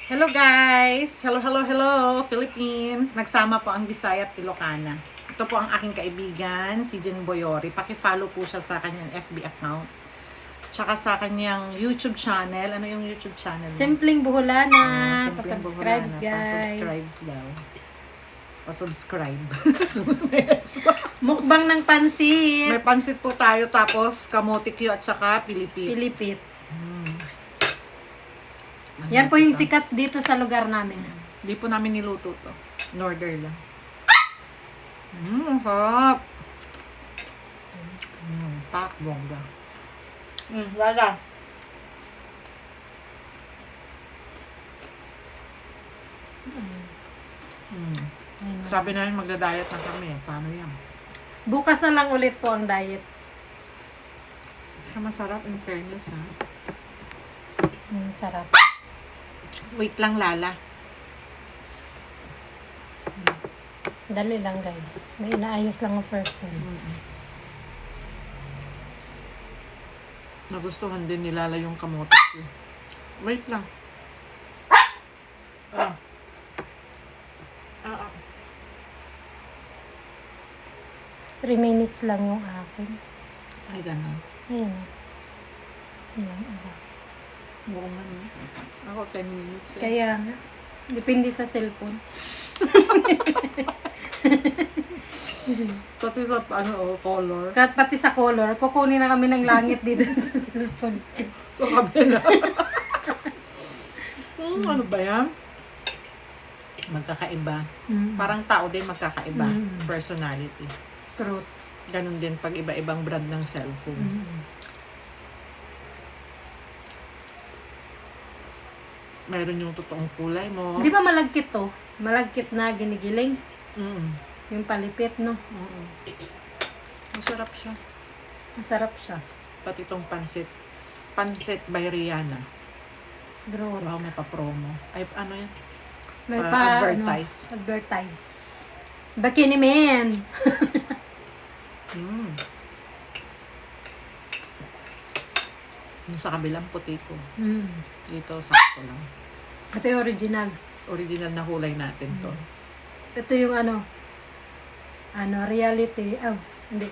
Hello guys! Hello, hello, hello Philippines! Nagsama po ang Bisaya at Ilocana. Ito po ang aking kaibigan, si Jen Boyori. Paki-follow po siya sa kanyang FB account. Tsaka sa kanyang YouTube channel. Ano yung YouTube channel? Simpleng Buholana. Simpleng Pa-subscribe, Buholana. guys. Pa-subscribe daw. Pa-subscribe. Mukbang ng pansit. May pansit po tayo, tapos kamote Q at saka pilipit. Pilipit. Yan po yung sikat dito sa lugar namin. Hindi po namin niluto to. In-order lang. Hap. Pak, bongga. Lala. Sabi namin magda-diet na kami. Paano yan? Bukas na lang ulit po ang diet. Pero masarap in fairness ha. Sarap. Wait lang, Lala. Dali lang, guys. May inaayos lang ang person. Nagustuhan din ni Lala yung kamote ko. Wait lang. Ah. 3 minutes lang yung akin. Ay, ganun. Ayan. Ayan, aba. Oo nga. Ako 10 minutes. Kaya nga. Depende sa cellphone. Pati sa color. Pati sa color, kukunin na kami ng langit dito sa cellphone. So, kabila. Ano ba yan? Magkakaiba. Parang tao din magkakaiba. Personality. Truth. Ganun din pag iba-ibang brand ng cellphone. Meron yung totoong kulay mo. Di ba malagkit to? Malagkit na ginigiling. Mm. Yung palipit, no? Masarap siya. Masarap siya. Pati itong pansit. Pansit by Rihanna. Draw. So, may pa-promo. Ay, ano yan? May advertise. Advertise. Bikini Man. Yung sa kabilang puti ko. Dito, sakto lang. Ito yung original. Original na kulay natin to. Ito yung reality. Hindi.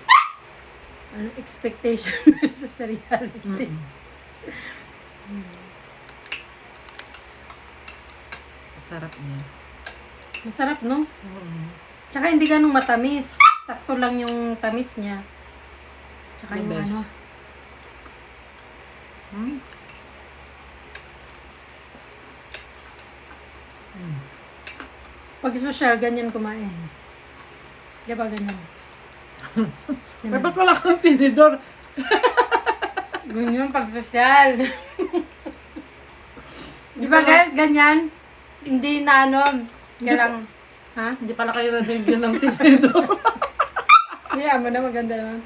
Expectation versus reality. Sarap niya. Masarap, no? Tsaka hindi ganun matamis. Sakto lang yung tamis niya. Tsaka The yung best. Pag social, ganyan kumain. Di ba ganyan? Pero ba't wala kang tinidor? Ganyan pag social. Di ba guys, ganyan? Hindi na kailang, ha? Hindi pala kayo nabigyan ng tinidor. Kaya mo na maganda naman.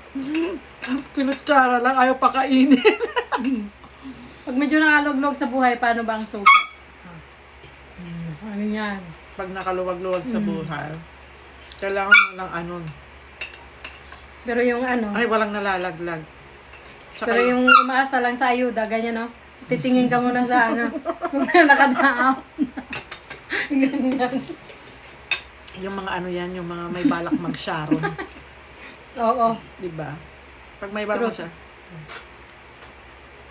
Tinutsara lang, ayaw pa kainin. Pag medyo nakaluglog sa buhay, paano ba ang sugat? Ano yan? Pag nakaluwag-luwag sa buhay, kailangan mo lang Pero yung ay, walang nalalaglag. Tsaka pero yung umaasa lang sa ayuda, ganyan no? Titingin ka muna sa kung nakadaaw. Ganyan. yung mga yan, yung mga may balak mag-sharon. Oo. Diba? Pag may balak siya.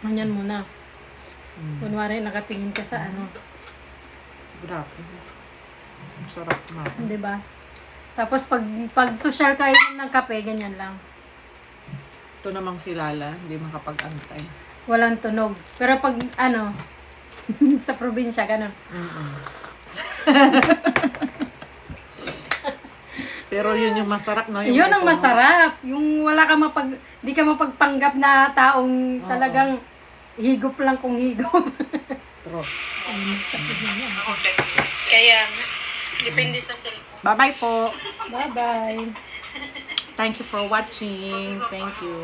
Ganyan muna. Kunwari nakatingin ka sa Grabe. Sarap na. Di ba? Tapos pag social kayo ng kape, ganyan lang. Ito namang si Lala, hindi makapag-antay. Walang tunog. Pero pag sa probinsya, ganun. Pero yun yung masarap, no? Yun ang masarap. Yung wala ka di ka mapagpanggap na taong talagang higop lang kung higop. True. Kaya, depende sa cellphone. Bye-bye po. Bye-bye. Thank you for watching. Thank you.